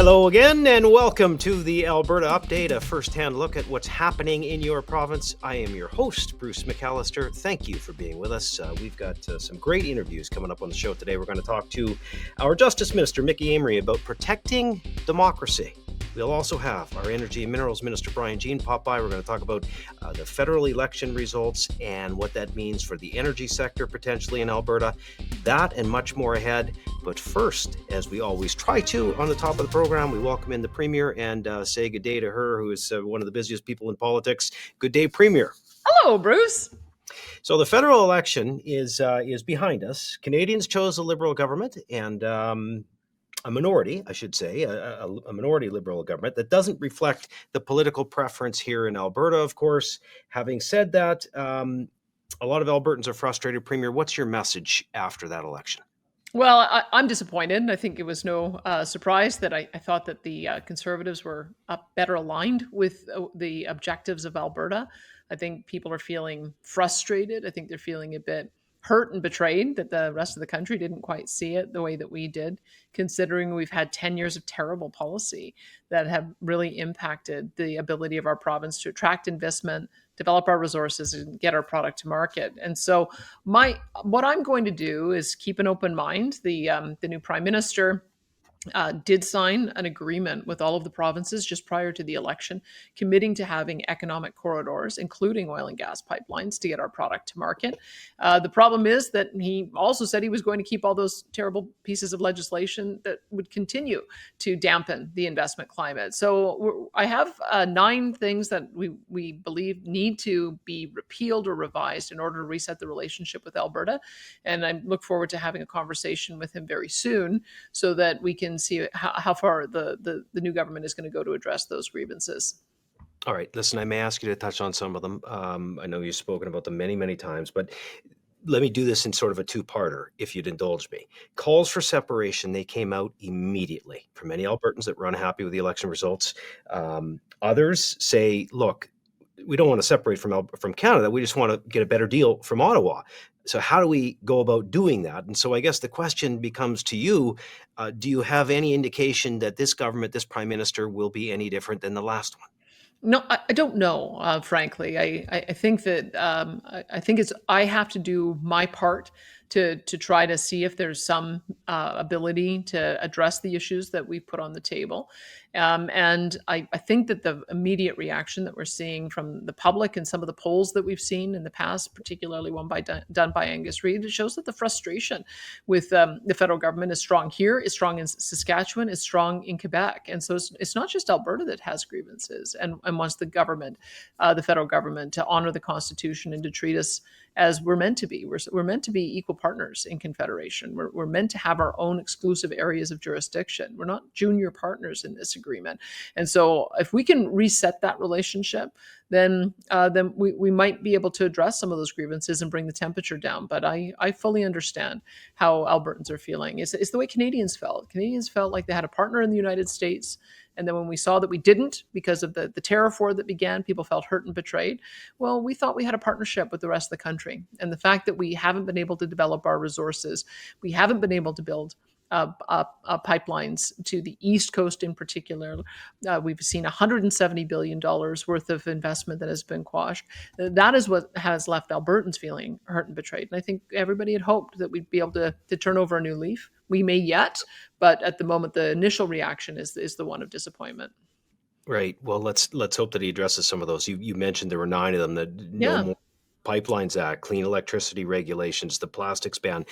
Hello again, and welcome to the Alberta Update, a first-hand look at what's happening in your province. I am your host, Bruce McAllister. Thank you for being with us. We've got some great interviews coming up on the show today. We're going to talk to our Justice Minister, Mickey Amery, about protecting democracy. We'll also have our Energy and Minerals Minister, Brian Jean, pop by. We're going to talk about the federal election results and what that means for the energy sector potentially in Alberta. That and much more ahead. But first, as we always try to on the top of the program, we welcome in the Premier and say good day to her, who is one of the busiest people in politics. Good day, Premier. Hello, Bruce. So the federal election is behind us. Canadians chose a Liberal government and a minority, I should say, a minority Liberal government that doesn't reflect the political preference here in Alberta, of course. Having said that, a lot of Albertans are frustrated. Premier, what's your message after that election? Well, I'm disappointed. I think it was no surprise that I thought that the Conservatives were better aligned with the objectives of Alberta. I think people are feeling frustrated. I think they're feeling a bit hurt and betrayed that the rest of the country didn't quite see it the way that we did, considering we've had 10 years of terrible policy that have really impacted the ability of our province to attract investment, develop our resources, and get our product to market. And so what I'm going to do is keep an open mind. The new Prime Minister did sign an agreement with all of the provinces just prior to the election, committing to having economic corridors, including oil and gas pipelines, to get our product to market. The problem is that he also said he was going to keep all those terrible pieces of legislation that would continue to dampen the investment climate. So I have 9 things that we believe need to be repealed or revised in order to reset the relationship with Alberta. And I look forward to having a conversation with him very soon so that we can see how far the new government is going to go to address those grievances. All right. Listen, I may ask you to touch on some of them. I know you've spoken about them many, many times, but let me do this in sort of a two-parter, if you'd indulge me. Calls for separation, they came out immediately for many Albertans that were unhappy with the election results. Others say, look, we don't want to separate from Canada. We just want to get a better deal from Ottawa. So how do we go about doing that? And so I guess the question becomes to you, do you have any indication that this government, this Prime Minister, will be any different than the last one? No, I don't know, frankly. I think that I think I have to do my part to try to see if there's some ability to address the issues that we put on the table. And I think that the immediate reaction that we're seeing from the public and some of the polls that we've seen in the past, particularly one done by Angus Reid, it shows that the frustration with the federal government is strong here, is strong in Saskatchewan, is strong in Quebec. And so it's not just Alberta that has grievances and wants the government, the federal government, to honor the Constitution and to treat us as we're meant to be. We're meant to be equal partners in Confederation. We're meant to have our own exclusive areas of jurisdiction. We're not junior partners in this agreement. And so if we can reset that relationship, then we might be able to address some of those grievances and bring the temperature down. But I fully understand how Albertans are feeling. It's the way Canadians felt. Canadians felt like they had a partner in the United States. And then when we saw that we didn't, because of the tariff war that began, people felt hurt and betrayed. Well, we thought we had a partnership with the rest of the country. And the fact that we haven't been able to develop our resources, we haven't been able to build pipelines to the East Coast in particular. We've seen $170 billion worth of investment that has been quashed. That is what has left Albertans feeling hurt and betrayed. And I think everybody had hoped that we'd be able to turn over a new leaf. We may yet, but at the moment, the initial reaction is the one of disappointment. Right. Well, let's hope that he addresses some of those. You mentioned there were 9 of them. That Yeah. No More Pipelines Act, Clean Electricity Regulations, the plastics ban,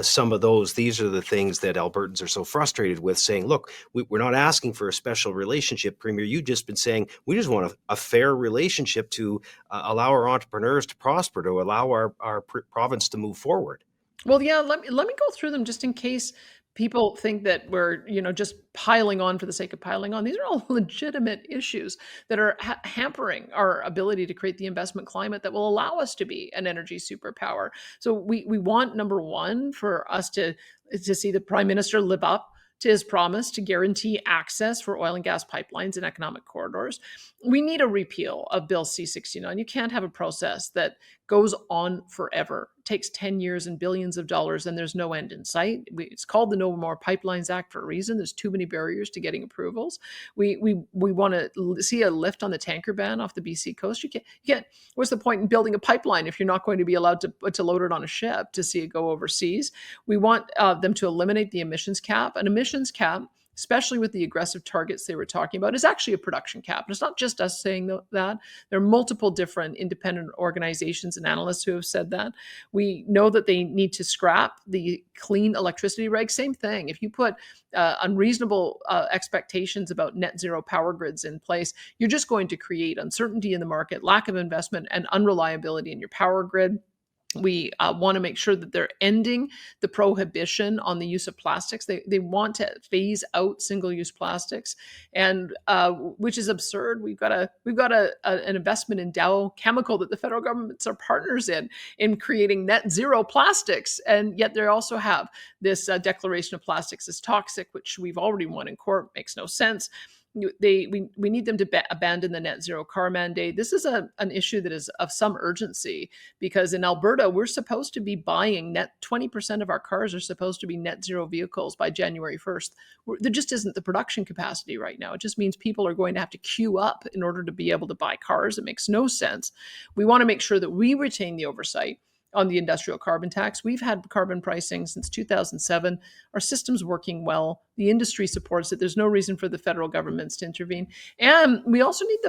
some of those. These are the things that Albertans are so frustrated with, saying, look, we're not asking for a special relationship, Premier. You've just been saying we just want a fair relationship to allow our entrepreneurs to prosper, to allow our province to move forward. Well, yeah, let me go through them just in case people think that we're, just piling on for the sake of piling on. These are all legitimate issues that are hampering our ability to create the investment climate that will allow us to be an energy superpower. So we want, number one, for us to see the Prime Minister live up to his promise to guarantee access for oil and gas pipelines and economic corridors. We need a repeal of Bill C-69. You can't have a process that goes on forever. It takes 10 years and billions of dollars, and there's no end in sight. It's called the No More Pipelines Act for a reason. There's too many barriers to getting approvals. We want to see a lift on the tanker ban off the BC coast. You can't. What's the point in building a pipeline if you're not going to be allowed to load it on a ship to see it go overseas? We want them to eliminate the emissions cap. An emissions cap, especially with the aggressive targets they were talking about, is actually a production cap. And it's not just us saying that. There are multiple different independent organizations and analysts who have said that. We know that they need to scrap the clean electricity reg. Same thing. If you put unreasonable expectations about net zero power grids in place, you're just going to create uncertainty in the market, lack of investment, and unreliability in your power grid. We want to make sure that they're ending the prohibition on the use of plastics. They want to phase out single-use plastics, and which is absurd. We've got an investment in Dow Chemical that the federal governments are partners in creating net zero plastics, and yet they also have this declaration of plastics as toxic, which we've already won in court. Makes no sense. We need them to abandon the net zero car mandate. This is an issue that is of some urgency, because in Alberta, we're supposed to be buying 20% of our cars are supposed to be net zero vehicles by January 1st. There just isn't the production capacity right now. It just means people are going to have to queue up in order to be able to buy cars. It makes no sense. We want to make sure that we retain the oversight on the industrial carbon tax. We've had carbon pricing since 2007. Our system's working well. The industry supports it. There's no reason for the federal governments to intervene. And we also need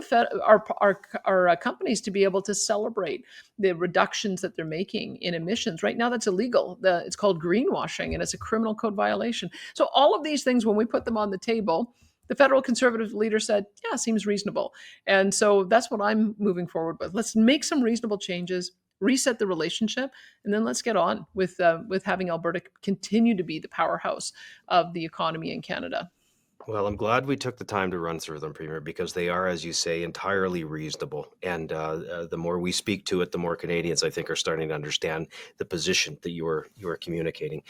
our companies to be able to celebrate the reductions that they're making in emissions. Right now, that's illegal. It's called greenwashing, and it's a criminal code violation. So all of these things, when we put them on the table, the federal conservative leader said, yeah, seems reasonable. And so that's what I'm moving forward with. Let's make some reasonable changes, reset the relationship, and then let's get on with having Alberta continue to be the powerhouse of the economy in Canada. Well, I'm glad we took the time to run through them, Premier, because they are, as you say, entirely reasonable. And the more we speak to it, the more Canadians, I think, are starting to understand the position that you are communicating.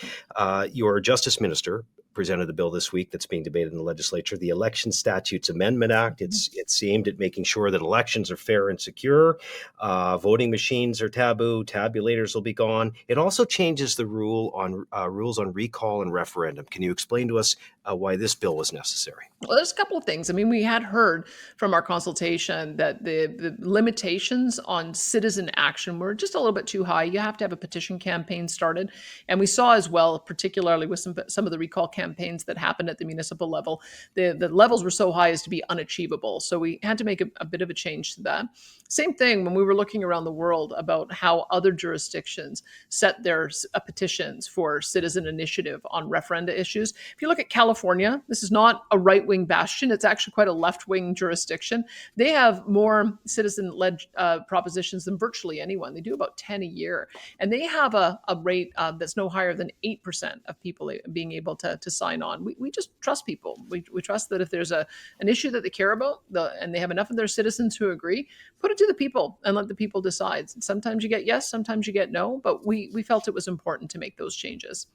Your Justice Minister presented a bill this week that's being debated in the legislature, the Election Statutes Amendment Act. It's aimed at making sure that elections are fair and secure. Voting machines are taboo. Tabulators will be gone. It also changes the rules on recall and referendum. Can you explain to us why this bill was necessary? Well, there's a couple of things. I mean, we had heard from our consultation that the limitations on citizen action were just a little bit too high. You have to have a petition campaign started. And we saw as well, particularly with some of the recall campaigns that happened at the municipal level, the levels were so high as to be unachievable. So we had to make a bit of a change to that. Same thing when we were looking around the world about how other jurisdictions set their petitions for citizen initiative on referenda issues. If you look at California, this is not a right-wing bastion. It's actually quite a left-wing jurisdiction. They have more citizen-led propositions than virtually anyone. They do about 10 a year. And they have a rate that's no higher than 8% of people being able to sign on. We just trust people. We trust that if there's an issue that they care about and they have enough of their citizens who agree, put it to the people and let the people decide. Sometimes you get yes, sometimes you get no, but we felt it was important to make those changes.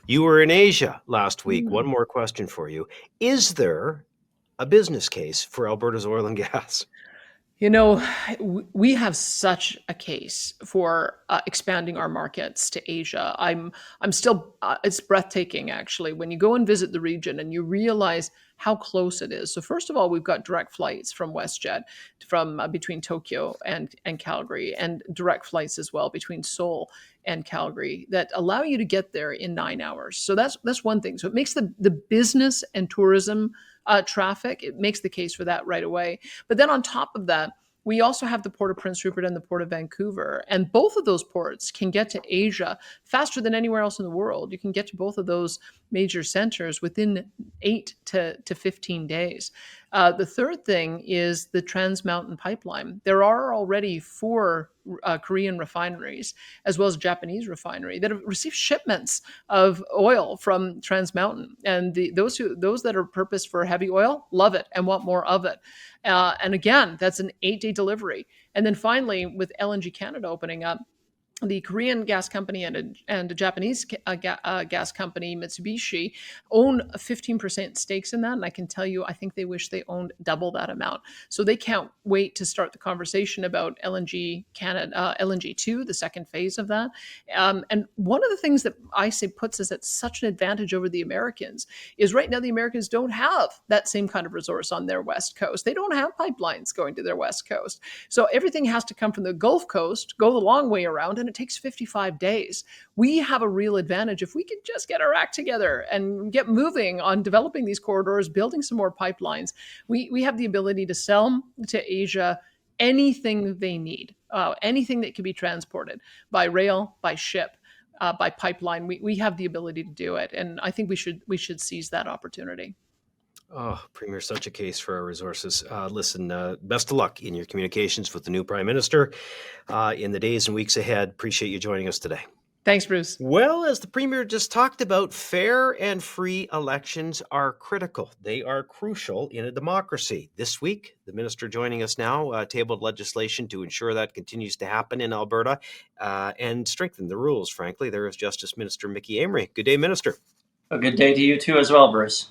You were in Asia last week. One more question for you. Is there a business case for Alberta's oil and gas? You know, we have such a case for expanding our markets to Asia. I'm still, it's breathtaking, actually, when you go and visit the region and you realize how close it is. So first of all, we've got direct flights from WestJet from between Tokyo and Calgary, and direct flights as well between Seoul and Calgary that allow you to get there in 9 hours. So that's one thing. So it makes the business and tourism traffic, it makes the case for that right away. But then on top of that, we also have the Port of Prince Rupert and the Port of Vancouver. And both of those ports can get to Asia faster than anywhere else in the world. You can get to both of those major centers within 8 to 15 days. The third thing is the Trans Mountain Pipeline. There are already 4 Korean refineries, as well as a Japanese refinery, that have received shipments of oil from Trans Mountain. And those that are purposed for heavy oil love it and want more of it. And again, that's an 8-day delivery. And then finally, with LNG Canada opening up, the Korean gas company and a Japanese gas company, Mitsubishi, own 15% stakes in that. And I can tell you, I think they wish they owned double that amount. So they can't wait to start the conversation about LNG Canada, LNG2, the second phase of that. And one of the things that I say puts us at such an advantage over the Americans is right now the Americans don't have that same kind of resource on their west coast. They don't have pipelines going to their west coast. So everything has to come from the Gulf Coast, go the long way around, and it takes 55 days. We have a real advantage if we could just get our act together and get moving on developing these corridors, building some more pipelines. We have the ability to sell to Asia anything they need, anything that can be transported by rail, by ship, by pipeline. We have the ability to do it, and I think we should seize that opportunity. Oh, Premier, such a case for our resources. Listen, best of luck in your communications with the new Prime Minister in the days and weeks ahead. Appreciate you joining us today. Thanks, Bruce. Well, as the Premier just talked about, fair and free elections are critical. They are crucial in a democracy. This week, the Minister joining us now tabled legislation to ensure that continues to happen in Alberta and strengthen the rules, frankly. There is Justice Minister Mickey Amery. Good day, Minister. A good day to you too as well, Bruce.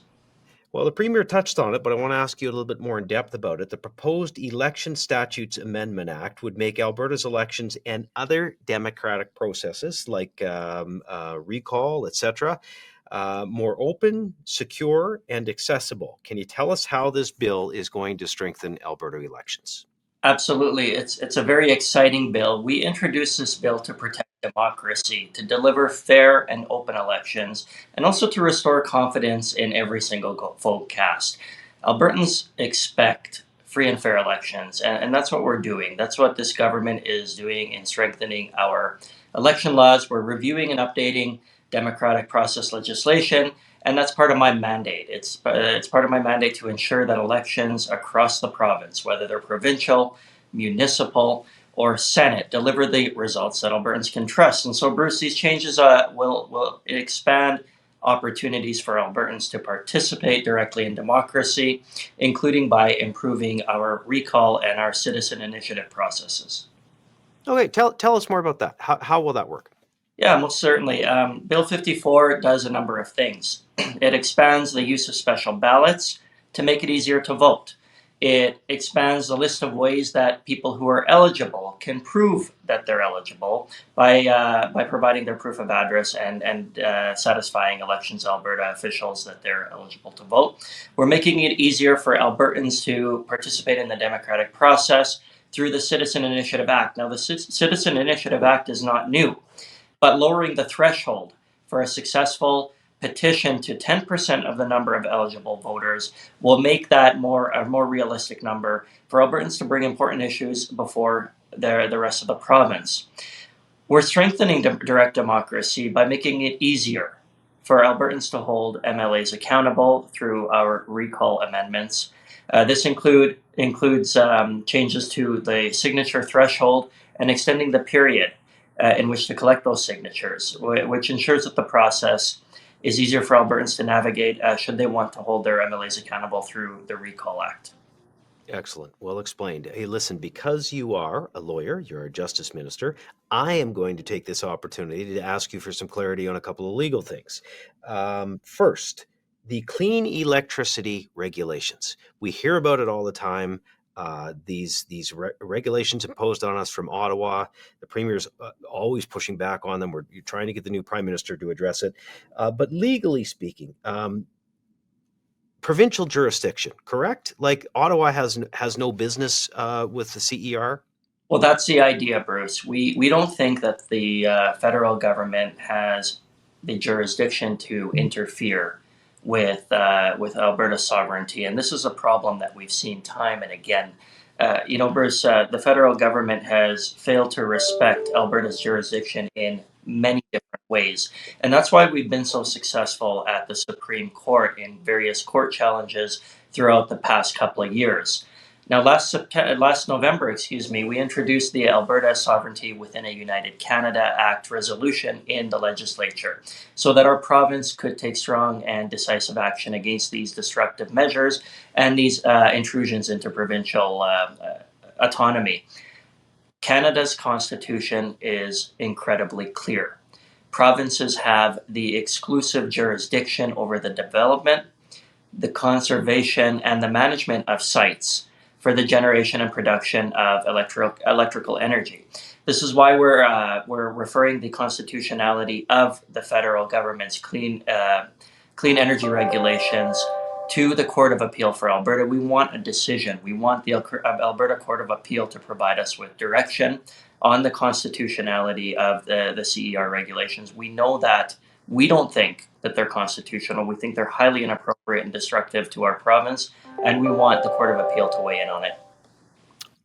Well, the Premier touched on it, but I want to ask you a little bit more in depth about it. The proposed Election Statutes Amendment Act would make Alberta's elections and other democratic processes like recall, etc., more open, secure, and accessible. Can you tell us how this bill is going to strengthen Alberta elections? Absolutely. It's a very exciting bill. We introduced this bill to protect democracy, to deliver fair and open elections, and also to restore confidence in every single vote cast. Albertans expect free and fair elections, and that's what we're doing. That's what this government is doing in strengthening our election laws. We're reviewing and updating democratic process legislation, and that's part of my mandate. It's part of my mandate to ensure that elections across the province, whether they're provincial, municipal, or Senate, deliver the results that Albertans can trust. And so, Bruce, these changes will expand opportunities for Albertans to participate directly in democracy, including by improving our recall and our citizen initiative processes. Okay, tell us more about that. How will that work? Yeah, most certainly. Bill 54 does a number of things. It expands the use of special ballots to make it easier to vote. It expands the list of ways that people who are eligible can prove that they're eligible by providing their proof of address and satisfying Elections Alberta officials that they're eligible to vote. We're making it easier for Albertans to participate in the democratic process through the Citizen Initiative Act. Now, the Citizen Initiative Act is not new, but lowering the threshold for a successful petition to 10% of the number of eligible voters will make that a more realistic number for Albertans to bring important issues before the rest of the province. We're strengthening direct democracy by making it easier for Albertans to hold MLAs accountable through our recall amendments. This includes changes to the signature threshold and extending the period in which to collect those signatures, which ensures that the process is easier for Albertans to navigate should they want to hold their MLAs accountable through the Recall Act. Excellent. Well explained. Hey, listen, because you are a lawyer, you're a justice minister, I am going to take this opportunity to ask you for some clarity on a couple of legal things. First, the clean electricity regulations. We hear about it all the time. These regulations imposed on us from Ottawa. The Premier's always pushing back on them. We're trying to get the new Prime Minister to address it. But legally speaking, provincial jurisdiction, correct? Like Ottawa has no business with the CER? Well, that's the idea, Bruce. We don't think that the federal government has the jurisdiction to interfere with Alberta's sovereignty, and this is a problem that we've seen time and again. Bruce, the federal government has failed to respect Alberta's jurisdiction in many different ways, and that's why we've been so successful at the Supreme Court in various court challenges throughout the past couple of years. Now, last November, we introduced the Alberta Sovereignty Within a United Canada Act resolution in the legislature so that our province could take strong and decisive action against these destructive measures and these intrusions into provincial autonomy. Canada's constitution is incredibly clear. Provinces have the exclusive jurisdiction over the development, the conservation, and the management of sites for the generation and production of electrical energy. This is why we're referring the constitutionality of the federal government's clean energy regulations to the Court of Appeal for Alberta. We want a decision. We want the Alberta Court of Appeal to provide us with direction on the constitutionality of the CER regulations. We know that we don't think that they're constitutional. We think they're highly inappropriate and destructive to our province, and we want the Court of Appeal to weigh in on it.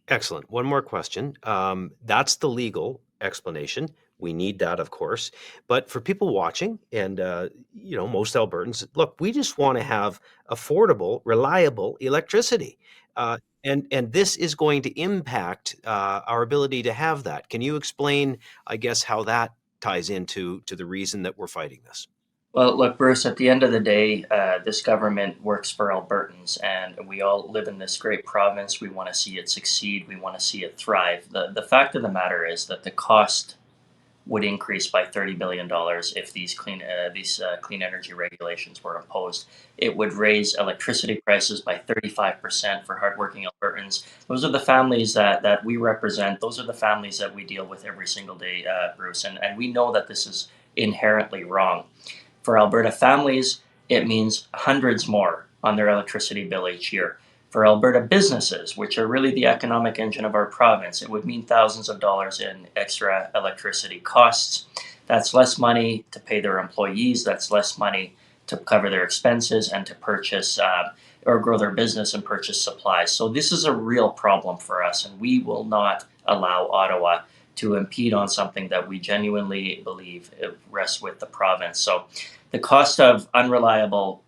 Excellent. One more question. That's the legal explanation. We need that, of course. But for people watching and, most Albertans, look, we just want to have affordable, reliable electricity. And this is going to impact our ability to have that. Can you explain, I guess, how that ties into the reason that we're fighting this? Well, look, Bruce, at the end of the day, this government works for Albertans, and we all live in this great province. We want to see it succeed. We want to see it thrive. The fact of the matter is that the cost would increase by $30 billion if these clean energy regulations were imposed. It would raise electricity prices by 35% for hardworking Albertans. Those are the families that we represent. Those are the families that we deal with every single day, Bruce. And we know that this is inherently wrong. For Alberta families, it means hundreds more on their electricity bill each year. For Alberta businesses, which are really the economic engine of our province, it would mean thousands of dollars in extra electricity costs. That's less money to pay their employees. That's less money to cover their expenses and to purchase or grow their business and purchase supplies. So this is a real problem for us, and we will not allow Ottawa to impede on something that we genuinely believe rests with the province. So the cost of unreliable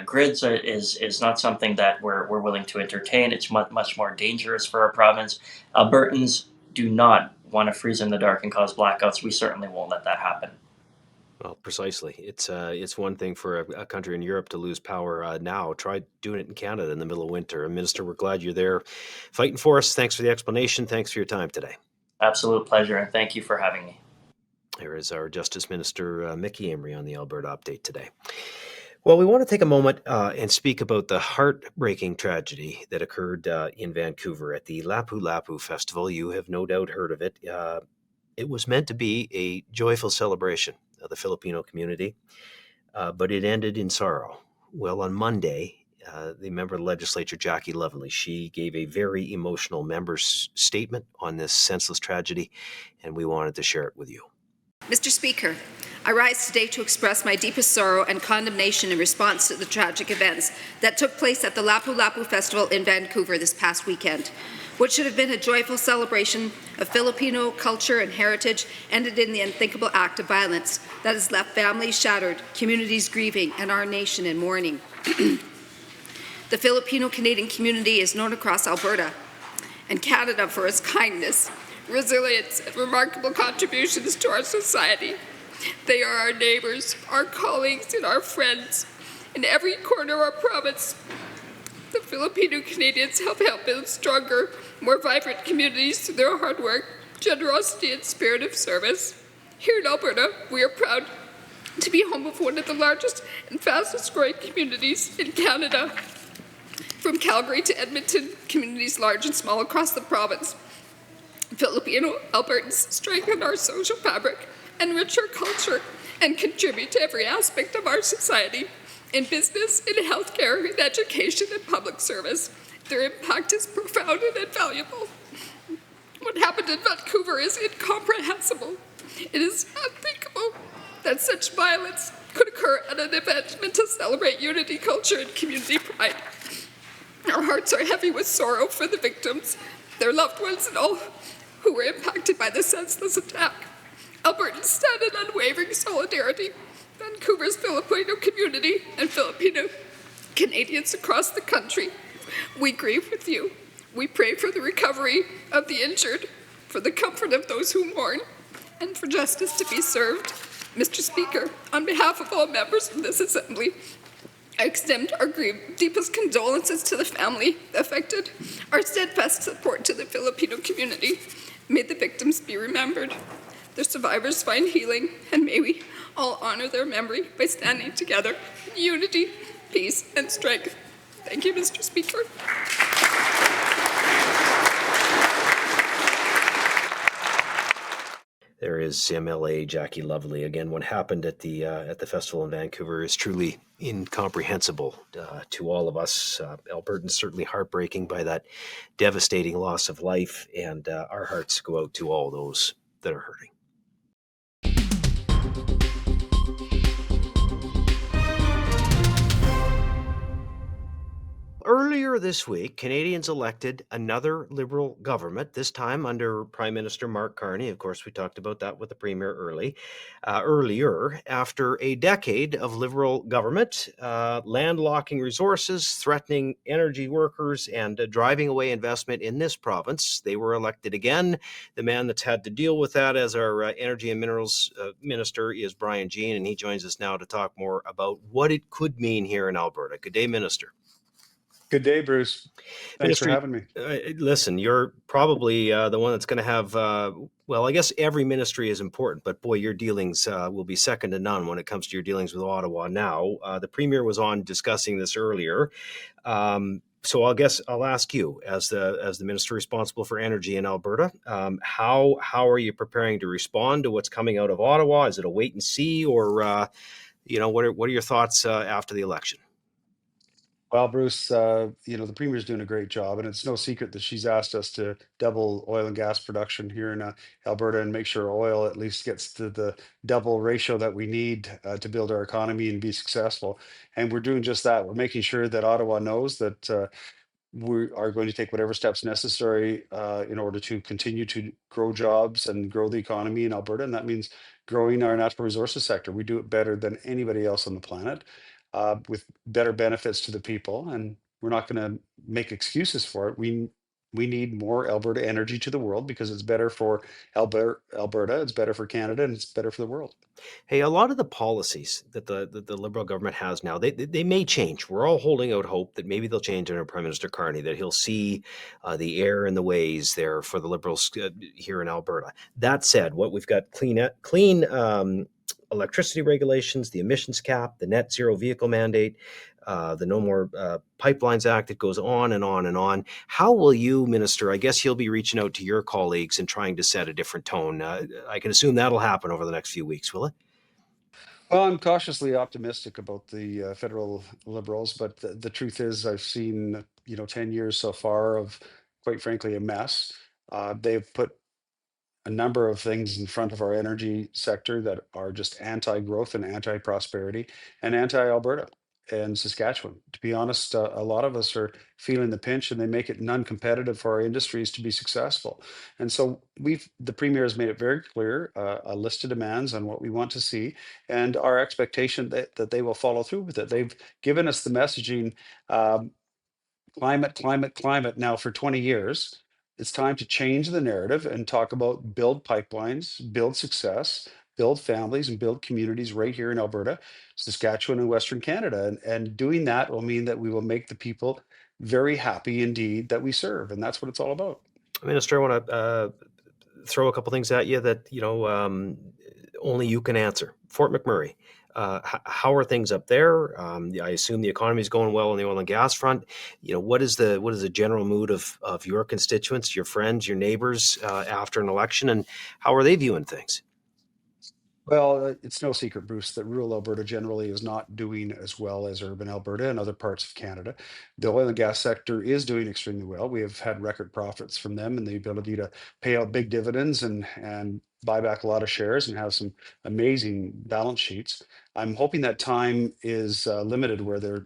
grids is not something that we're willing to entertain. It's much more dangerous for our province. Albertans do not want to freeze in the dark and cause blackouts. We certainly won't let that happen. Well, precisely. It's one thing for a country in Europe to lose power now. Try doing it in Canada in the middle of winter. And Minister, we're glad you're there fighting for us. Thanks for the explanation. Thanks for your time today. Absolute pleasure, and thank you for having me. Here is our Justice Minister, Mickey Emery, on the Alberta Update today. Well, we want to take a moment and speak about the heartbreaking tragedy that occurred in Vancouver at the Lapu Lapu Festival. You have no doubt heard of it. It was meant to be a joyful celebration of the Filipino community, but it ended in sorrow. Well, on Monday, the member of the legislature, Jackie Lovely, she gave a very emotional member's statement on this senseless tragedy, and we wanted to share it with you. Mr. Speaker, I rise today to express my deepest sorrow and condemnation in response to the tragic events that took place at the Lapu Lapu Festival in Vancouver this past weekend. What should have been a joyful celebration of Filipino culture and heritage ended in the unthinkable act of violence that has left families shattered, communities grieving, and our nation in mourning. The Filipino-Canadian community is known across Alberta and Canada for its kindness, resilience, and remarkable contributions to our society. They are our neighbours, our colleagues, and our friends in every corner of our province. The Filipino Canadians have helped build stronger, more vibrant communities through their hard work, generosity, and spirit of service. Here in Alberta, we are proud to be home of one of the largest and fastest growing communities in Canada. From Calgary to Edmonton, communities large and small across the province. Filipino Albertans strengthen our social fabric, enrich our culture, and contribute to every aspect of our society. In business, in healthcare, in education, and public service, their impact is profound and invaluable. What happened in Vancouver is incomprehensible. It is unthinkable that such violence could occur at an event meant to celebrate unity, culture, and community pride. Our hearts are heavy with sorrow for the victims, their loved ones, and all who were impacted by the senseless attack. Albertans stand in unwavering solidarity. Vancouver's Filipino community and Filipino Canadians across the country, we grieve with you. We pray for the recovery of the injured, for the comfort of those who mourn, and for justice to be served. Mr. Speaker, on behalf of all members of this Assembly, I extend our deepest condolences to the family affected, our steadfast support to the Filipino community, May the victims be remembered, their survivors find healing, and may we all honor their memory by standing together in unity, peace, and strength. Thank you, Mr. Speaker. There is MLA Jackie Lovely again. What happened at the festival in Vancouver is truly incomprehensible to all of us. Albertans certainly heartbreaking by that devastating loss of life, and our hearts go out to all those that are hurting. Earlier this week, Canadians elected another Liberal government, this time under Prime Minister Mark Carney. Of course, we talked about that with the Premier earlier. After a decade of Liberal government, landlocking resources, threatening energy workers, and driving away investment in this province, they were elected again. The man that's had to deal with that as our Energy and Minerals Minister is Brian Jean, and he joins us now to talk more about what it could mean here in Alberta. Good day, Minister. Good day, Bruce. Thanks for having me. Listen, you're probably the one that's going to have, well, I guess every ministry is important, but boy, your dealings will be second to none when it comes to your dealings with Ottawa now. The Premier was on discussing this earlier. So I guess I'll ask you, as the minister responsible for energy in Alberta, how are you preparing to respond to what's coming out of Ottawa? Is it a wait and see, or what are your thoughts after the election? Well, Bruce, the Premier's doing a great job, and it's no secret that she's asked us to double oil and gas production here in Alberta and make sure oil at least gets to the double ratio that we need to build our economy and be successful. And we're doing just that. We're making sure that Ottawa knows that we are going to take whatever steps necessary in order to continue to grow jobs and grow the economy in Alberta. And that means growing our natural resources sector. We do it better than anybody else on the planet with better benefits to the people. And we're not going to make excuses for it. We need more Alberta energy to the world because it's better for Alberta, it's better for Canada, and it's better for the world. Hey, a lot of the policies that the Liberal government has now, they may change. We're all holding out hope that maybe they'll change under Prime Minister Carney, that he'll see the error in the ways there for the Liberals here in Alberta. That said, what we've got clean electricity regulations, the emissions cap, the net zero vehicle mandate, the No More Pipelines Act. It goes on and on and on. How will you, Minister, I guess you'll be reaching out to your colleagues and trying to set a different tone. I can assume that'll happen over the next few weeks, will it? Well, I'm cautiously optimistic about the federal Liberals, but the truth is, I've seen 10 years so far of, quite frankly, a mess. They've put a number of things in front of our energy sector that are just anti-growth and anti-prosperity and anti-Alberta and Saskatchewan. To be honest, a lot of us are feeling the pinch, and they make it non-competitive for our industries to be successful. And so the Premier has made it very clear, a list of demands on what we want to see, and our expectation that they will follow through with it. They've given us the messaging, um, climate, climate, climate now for 20 years. It's time to change the narrative and talk about build pipelines, build success, build families, and build communities right here in Alberta, Saskatchewan, and Western Canada. And doing that will mean that we will make the people very happy indeed that we serve. And that's what it's all about. Minister, I want to throw a couple things at you that only you can answer. Fort McMurray. How are things up there? I assume the economy is going well on the oil and gas front. What is the general mood of your constituents, your friends, your neighbors after an election, and how are they viewing things? Well, it's no secret, Bruce, that rural Alberta generally is not doing as well as urban Alberta and other parts of Canada. The oil and gas sector is doing extremely well. We have had record profits from them and the ability to pay out big dividends and buy back a lot of shares and have some amazing balance sheets. I'm hoping that time is limited where they're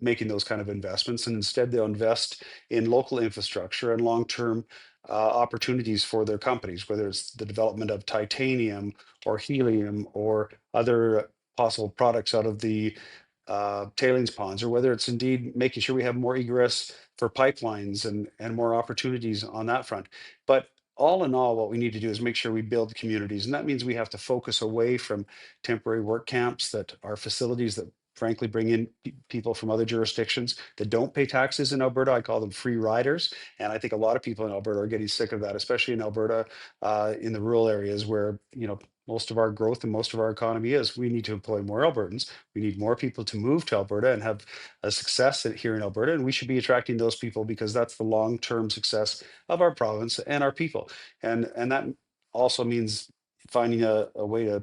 making those kind of investments, and instead they'll invest in local infrastructure and long-term opportunities for their companies, whether it's the development of titanium or helium or other possible products out of the tailings ponds, or whether it's indeed making sure we have more egress for pipelines and more opportunities on that front. But all in all, what we need to do is make sure we build communities. And that means we have to focus away from temporary work camps that are facilities that frankly bring in people from other jurisdictions that don't pay taxes in Alberta. I call them free riders. And I think a lot of people in Alberta are getting sick of that, especially in Alberta, in the rural areas where, most of our growth and most of our economy is. We need to employ more Albertans. We need more people to move to Alberta and have a success here in Alberta. And we should be attracting those people because that's the long-term success of our province and our people. And that also means finding a way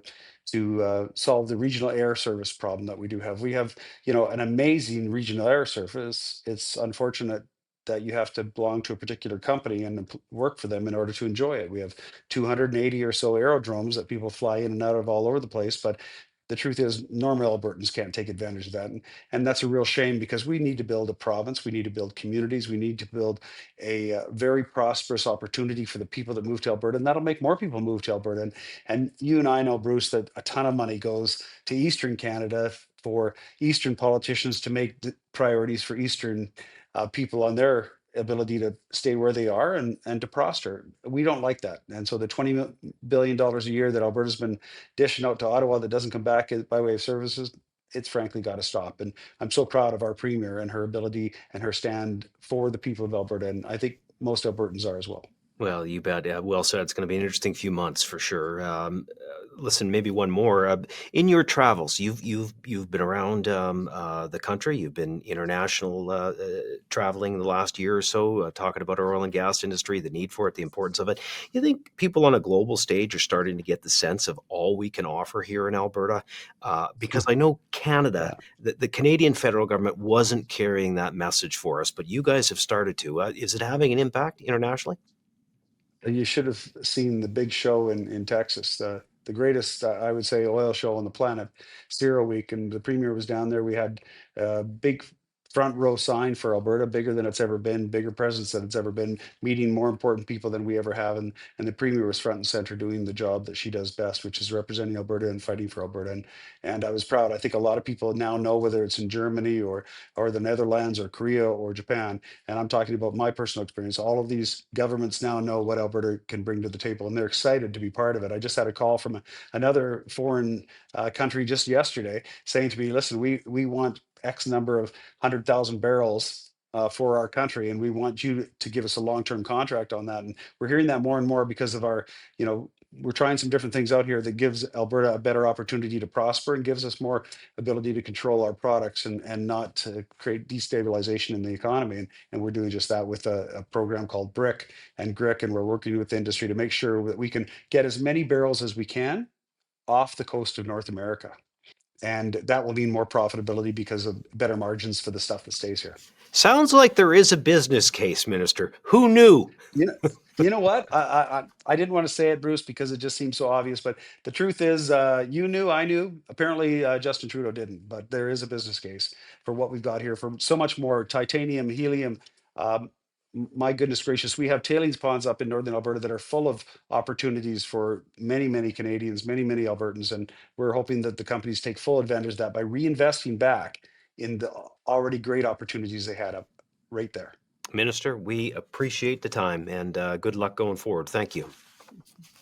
to solve the regional air service problem that we do have. We have, an amazing regional air service. It's unfortunate that you have to belong to a particular company and work for them in order to enjoy it. We have 280 or so aerodromes that people fly in and out of all over the place, but the truth is normal Albertans can't take advantage of that. And that's a real shame because we need to build a province. We need to build communities. We need to build a very prosperous opportunity for the people that move to Alberta. And that'll make more people move to Alberta. And you and I know, Bruce, that a ton of money goes to Eastern Canada for Eastern politicians to make priorities for Eastern people on their ability to stay where they are and to prosper. We don't like that. And so the $20 billion a year that Alberta's been dishing out to Ottawa that doesn't come back by way of services, it's frankly got to stop. And I'm so proud of our premier and her ability and her stand for the people of Alberta. And I think most Albertans are as well. Well, you bet. Well said. It's going to be an interesting few months for sure. Listen, maybe one more. In your travels, you've been around the country. You've been international traveling the last year or so, talking about our oil and gas industry, the need for it, the importance of it. You think people on a global stage are starting to get the sense of all we can offer here in Alberta? Because I know Canada, the Canadian federal government wasn't carrying that message for us, but you guys have started to. Is it having an impact internationally? You should have seen the big show in Texas, the greatest, I would say, oil show on the planet, Zero Week, and the premier was down there. We had a big front row sign for Alberta, bigger than it's ever been, bigger presence than it's ever been, meeting more important people than we ever have. And the premier was front and center doing the job that she does best, which is representing Alberta and fighting for Alberta. And I was proud. I think a lot of people now know, whether it's in Germany or the Netherlands or Korea or Japan, and I'm talking about my personal experience, all of these governments now know what Alberta can bring to the table, and they're excited to be part of it. I just had a call from another foreign country just yesterday saying to me, listen, we want X number of 100,000 barrels for our country, and we want you to give us a long-term contract on that. And we're hearing that more and more because of our, we're trying some different things out here that gives Alberta a better opportunity to prosper and gives us more ability to control our products and not to create destabilization in the economy. And we're doing just that with a program called BRIC and GRIC, and we're working with the industry to make sure that we can get as many barrels as we can off the coast of North America. And that will mean more profitability because of better margins for the stuff that stays here. Sounds like there is a business case, Minister. Who knew? You know what? I didn't want to say it, Bruce, because it just seems so obvious. But the truth is, you knew, I knew. Apparently, Justin Trudeau didn't. But there is a business case for what we've got here, for so much more titanium, helium. My goodness gracious, we have tailings ponds up in northern Alberta that are full of opportunities for many, many Canadians, many, many Albertans. And we're hoping that the companies take full advantage of that by reinvesting back in the already great opportunities they had up right there. Minister, we appreciate the time, and good luck going forward. Thank you.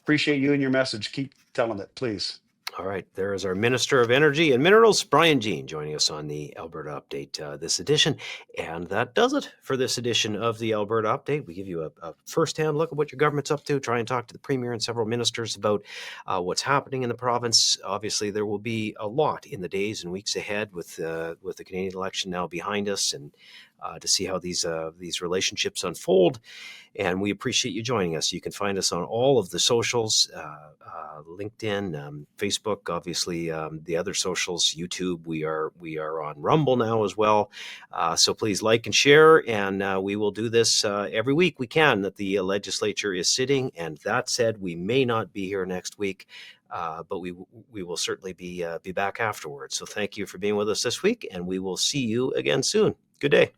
Appreciate you and your message. Keep telling it, please. All right, there is our Minister of Energy and Minerals, Brian Jean, joining us on the Alberta Update this edition. And that does it for this edition of the Alberta Update. We give you a first-hand look at what your government's up to, try and talk to the Premier and several ministers about what's happening in the province. Obviously, there will be a lot in the days and weeks ahead with the Canadian election now behind us, and to see how these relationships unfold. And we appreciate you joining us. You can find us on all of the socials, LinkedIn, Facebook, obviously the other socials, YouTube. We are on Rumble now as well. So please like and share, and we will do this every week we can that the legislature is sitting. And that said, we may not be here next week, but we will certainly be back afterwards. So thank you for being with us this week, and we will see you again soon. Good day.